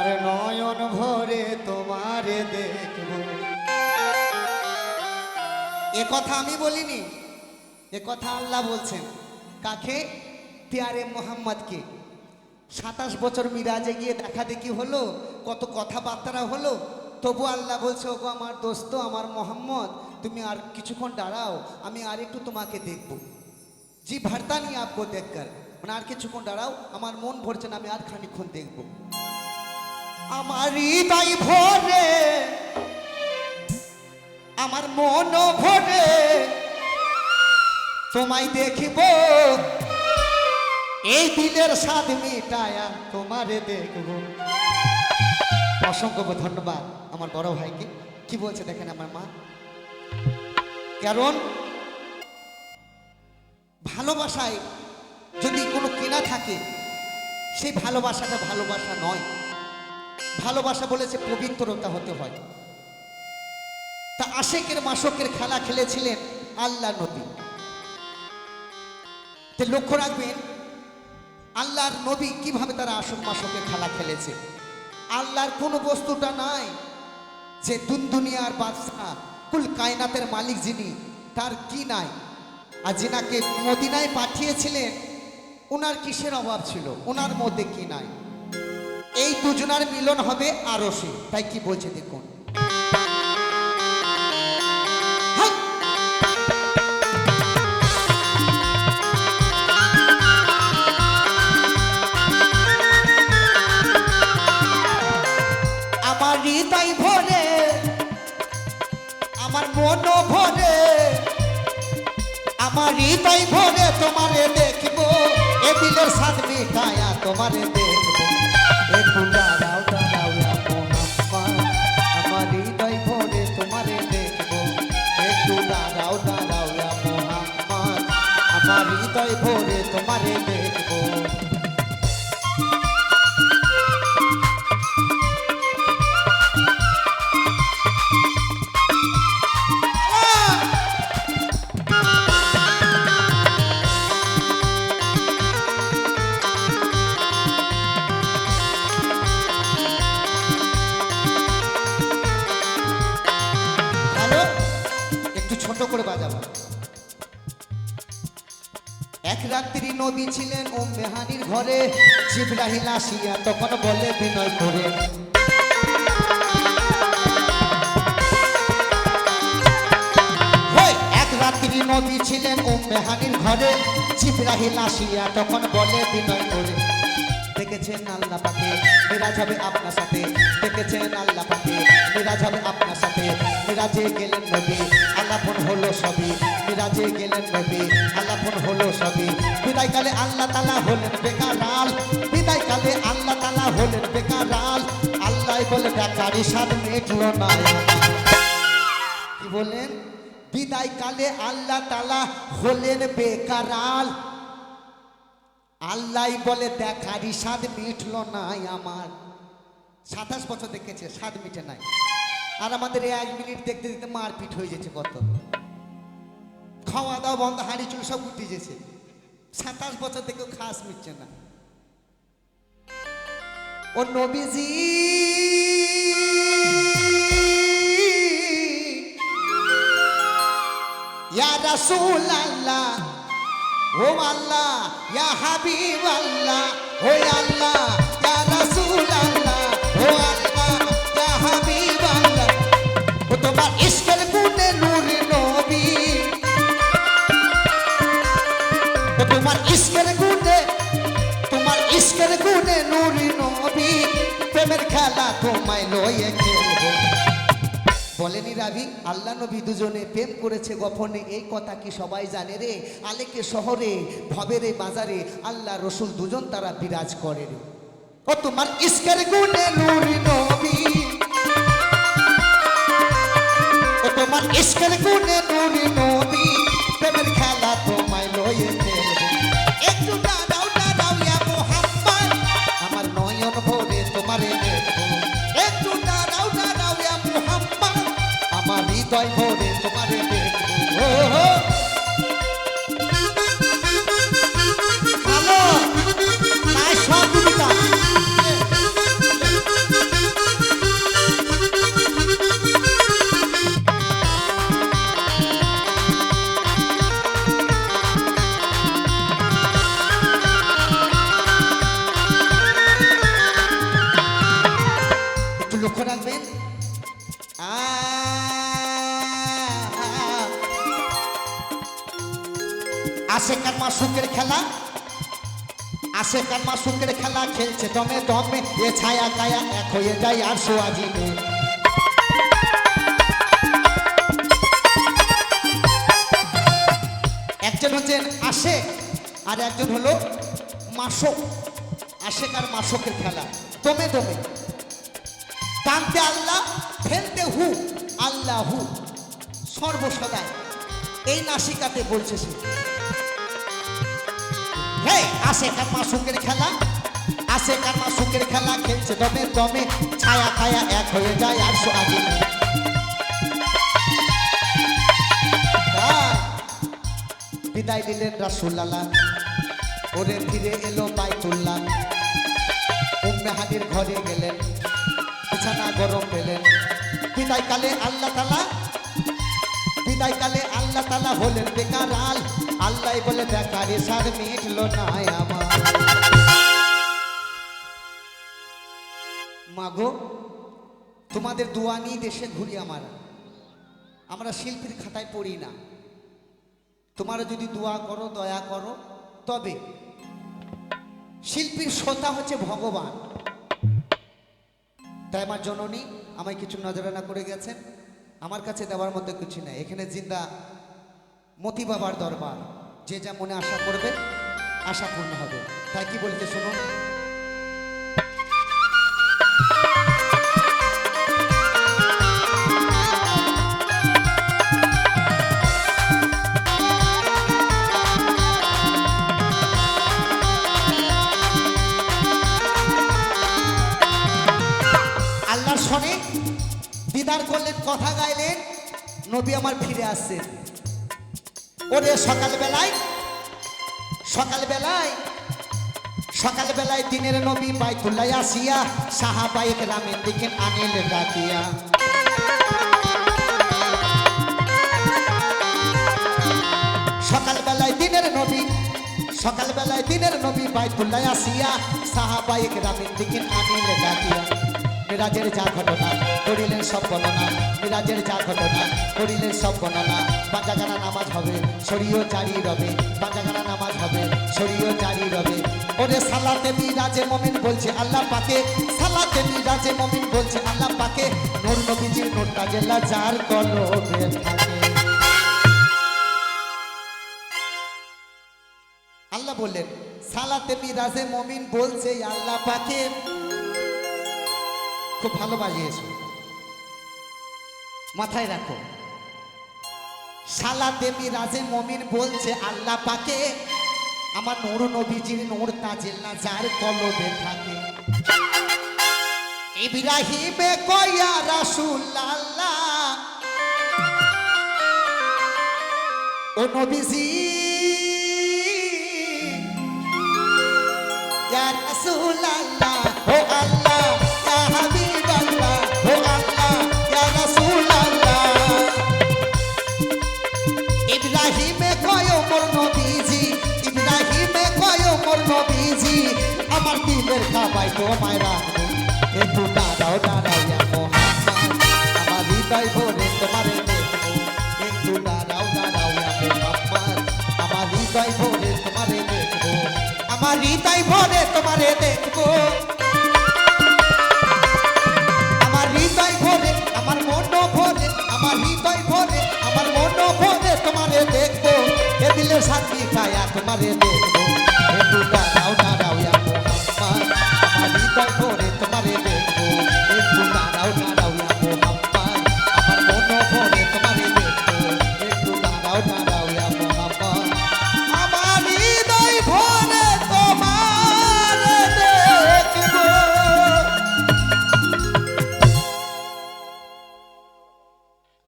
আর নয়ন ভরে তোমারে দেখব। এ কথা আমি বলিনি, এ কথা আল্লাহ বলছেন। কাকে? পেয়ারে মোহাম্মদকে। 27 বছর মিরাজে গিয়ে দেখা দেখি হলো, কত কথাবার্তা হলো, তবু আল্লাহ বলছে ওগো আমার দোস্ত, আমার মোহাম্মদ, তুমি আর কিছুক্ষণ দাঁড়াও, আমি আর একটু তোমাকে দেখব। জি ভরতা नहीं आपको देखकर, মানে আর কিছুক্ষণ দাঁড়াও, আমার মন ভরছে না, আমি আর খানিকক্ষণ দেখব। আমার হৃদয় ভরে, আমার মন ভরে তোমায় দেখিব, এই দিলের স্বাদ মিটায়া তোমারে দেখব। অসংখ্য ধন্যবাদ আমার বড় ভাইকে। কি বলছে দেখেন আমার মা, কারণ ভালোবাসায় যদি কোনো কেনা থাকে, সেই ভালোবাসাটা ভালোবাসা নয়। ভালোবাসা বলেছে পবিত্রতা হতে হয়। তা আশেকের মাসকের খেলা খেলেছিলেন আল্লাহ নবী। তো লক্ষ্য রাখবেন আল্লাহর নবী কিভাবে তারা আশক মাসকের খেলা খেলেছে। আল্লাহর কোনো বস্তুটা নাই যে দুনিয়ার বাদশা, কুল কায়নাতের মালিক যিনি, তার কি নাই। আর যিনাকে মদিনায় পাঠিয়েছিলেন ওনার কিসের অভাব ছিল, ওনার মধ্যে কি নাই। এই দুজনার মিলন হবে আরশে। তাই কি বলছে দেখুন, আমার হৃদয় ভরে, আমার মন ভরে, আমার হৃদয় ভরে তোমারে দেখব, এ দিলের স্বাদ মিটায়া তোমারে দেখব। একটু দাঁড়াও দাঁড়াও মোহাম্মদ, আমার হৃদয় ভরে তোমারে দেখব। একটু দাঁড়াও দাঁড়াও মোহাম্মদ, আমার হৃদয় ভরে তোমারে দেখব। করে বাজাবো। এক রাত্রি নবী ছিলেন উম্মে হানির ঘরে, জিবরাইল আসিয়া তখন বলে বিনয় করে, এক রাত্রি নবী ছিলেন উম্মে হানির ঘরে, জিবরাইল আসিয়া তখন বলে বিনয় করে, দেখেছেন আল্লাহ পাকে মিরাজ হবে আপনার সাথে, দেখেছেন আল্লাহ পাকে মিরাজ হবে আপনার সাথে। মিরাজে গেলেন নবী, আলাপন হলো সবই, মিরাজে গেলেন নবী, আলাপন হলো সবই। বিদায়কালে আল্লাহ তাআলা হলেন বেকারাল, বিদায়কালে আল্লাহ তাআলা হলেন বেকারাল। আল্লাহ বলে বেকারি স্বাদ মিটলো না। কি বলেন? বিদায়কালে আল্লাহ তাআলা হলেন বেকারাল। আল্লাহ বলে দেখারি স্বাদ মিটলো নাই আমার। 27 বছর দেখেছে, স্বাদ মিটে নাই। আর আমাদের 1 মিনিট দেখতে দেখতে মারপিট হয়ে যাচ্ছে, কত খাওয়া দাওয়া বন্ধ, হাঁড়ি চুল সব উঠে যেছে। 27 বছর থেকেও খাস মিটছে না। ও নবীজি ইয়া রাসূলুল্লাহ, ও আল্লাহ ইয়া হাবিব আল্লাহ, ও আল্লাহ ইয়া রাসূল আল্লাহ, ও আল্লাহ ইয়া হাবিব আল্লাহ। ও তোমার ইশকের গুণে নূর নবী, ও তোমার ইশকের গুণে, তোমার ইশকের গুণে নূর নবী। প্রেমের খেলা তোমায় লয়ে খেলবো। বলেনি রাবি, আল্লাহ নবী দুজনে প্রেম করেছে গোপনে, এই কথা কি সবাই জানে রে? আলেকে শহরে ভবেরে বাজারে আল্লাহ রসুল দুজন তারা বিরাজ করে রে। ও তোমার ইশকের গুণে নূর নবী, ও তোমার ইশকের গুণে নূর নবী। প্রেমের খেলা তোমায় লয়ে খেলবো। একটু দাঁড়াও দাঁড়াও ইয়া মুহাম্মদ, আমার নয়ন ভরে তোমারে দেখবো। একটু দাঁড়াও দাঁড়াও ইয়া মুহাম্মদ, আমার হৃদয় ভরে তোমারে দেখবো। ভালো নাই সব লক্ষ্য রাখবেন। আশেকার মাসুকের খেলা, আশেকার মাসুকের খেলা খেলছে দমে দমে, এ ছায়া কায়া এক হয়ে যায় আর সোয়াজিনে। একজন হচ্ছেন আশেক আর একজন হলো মাসক। আশেক আর মাসকের খেলা দমে দমে, টানতে আল্লাহ ফেলতে হু, আল্লাহ হু সর্বসদায় এই নাসিকাতে বলছে সে। হে আশেক আর মাসুকের খেলা, আশেক আর মাসুকের খেলা খেলছে দমে দমে, ছায়া খায়া এক হয়ে যায় আর সোয়াজিনে। বিদায় দিলেন রাসূলুল্লাহ, ওরে ফিরে এলো বাইতুল্লাহ। উম্মে হানির ঘরে গেলেন, বিছানা গরম পেলেন। বিদায়কালে আল্লাহ তাআলা, বিদায়কালে আল্লাহ তাআলা হলেন বেকার আল। আল্লাহ বলে বেকারে সার মিটলো না আমার। মাগো তোমাদের দোয়া নিয়ে দেশে ঘুরি আমরা শিল্পীর খাতায় পড়ি না। তোমরা যদি দোয়া করো, দয়া করো, তবে শিল্পীর শ্রোতা হচ্ছে ভগবান। তাই আমার জননী আমায় কিছু নজরানা করে গেছেন, আমার কাছে দেওয়ার মতো কিছু নেই। এখানে জিন্দা মতি বাবার দরবার, যে যা মনে আশা করবে আশা পূর্ণ হবে। তাই কি বলতে শুনুন। আল্লাহর শোনে দিদার করলেন, কথা গাইলেন, নবী আমার ফিরে আসছেন। ওরে সকালবেলায়, সকালবেলায়, সকালবেলায় দিনের নবী বাইতুল্লাহ আসিয়া সাহাবায়ে কেরামের দিকে আনিলেন ডাকিয়া। সকালবেলায় দিনের নবী, সকালবেলায় দিনের নবী বাইতুল্লাহ আসিয়া সাহাবায়ে কেরামের দিকে আনিলেন ডাকিয়া। মিরাজের যা ঘটনা করিলেন সব বর্ণনা, মিরাজের যা ঘটনা করিলেন সব বর্ণনা। পাঁচাগানা নামাজ হবে, শরীয় জারি রবে, পাঁচাগানা নামাজ হবে, শরীয় জারি রবে। ওরে সালাতে মিরাজে মুমিন বলছে আল্লাহ পাকে, সালাতে মিরাজে মুমিন বলছে আল্লাহ পাকে। নূর নবীজির নূর তাজেল্লা যার কলবে থাকে। আল্লাহ বললেন সালাতে মিরাজে মুমিন বলছে আল্লাহ পাকে। খুব ভালো বাজিয়েছো, মাথায় রাখো। সালাতে মিরাজে মুমিন বলছে আল্লাহ পাকে, আমার নূর নবীজির নূর তাজেল্লা যার কলবে থাকে। ইব্রাহিমে কয়া রাসূলুল্লাহ, ও নবীজি ইয়া রাসূলুল্লাহ, ও আল্লাহ ইয়া হাবিবাল্লাহ, ও আল্লাহ ইয়া রাসূলুল্লাহ। ইব্রাহিমে কয় মোর নবীজি, ইব্রাহিমে কয় মোর নবীজি, আমার দিলের খাবাই তোমায় রাখবো। একটু দাঁড়াও দাঁড়াও ইয়া মুহাম্মদ, আমার হৃদয় ভরে তোমারে দেখবো। একটু দাঁড়াও দাঁড়াও ইয়া মুহাম্মদ, আমার হৃদয় ভরে তোমারে দেখবো। আমার হৃদয় ভরে তোমারে দেখবো, আমার হৃদয় ভরে, আমার মন ভরে, আমার হৃদয় ভরে, আমার মন ভরে তোমারে দেখবো। এ দিলের সাথী খায়া তোমারে দেখবো। একটু দাঁড়াও দাঁড়াও ইয়া মুহাম্মদ, আমার হৃদয় ভরে তোমারে দেখবো। একটু দাঁড়াও দাঁড়াও ইয়া মুহাম্মদ, আমার মন ভরে তোমারে দেখবো। একটু দাঁড়াও দাঁড়াও।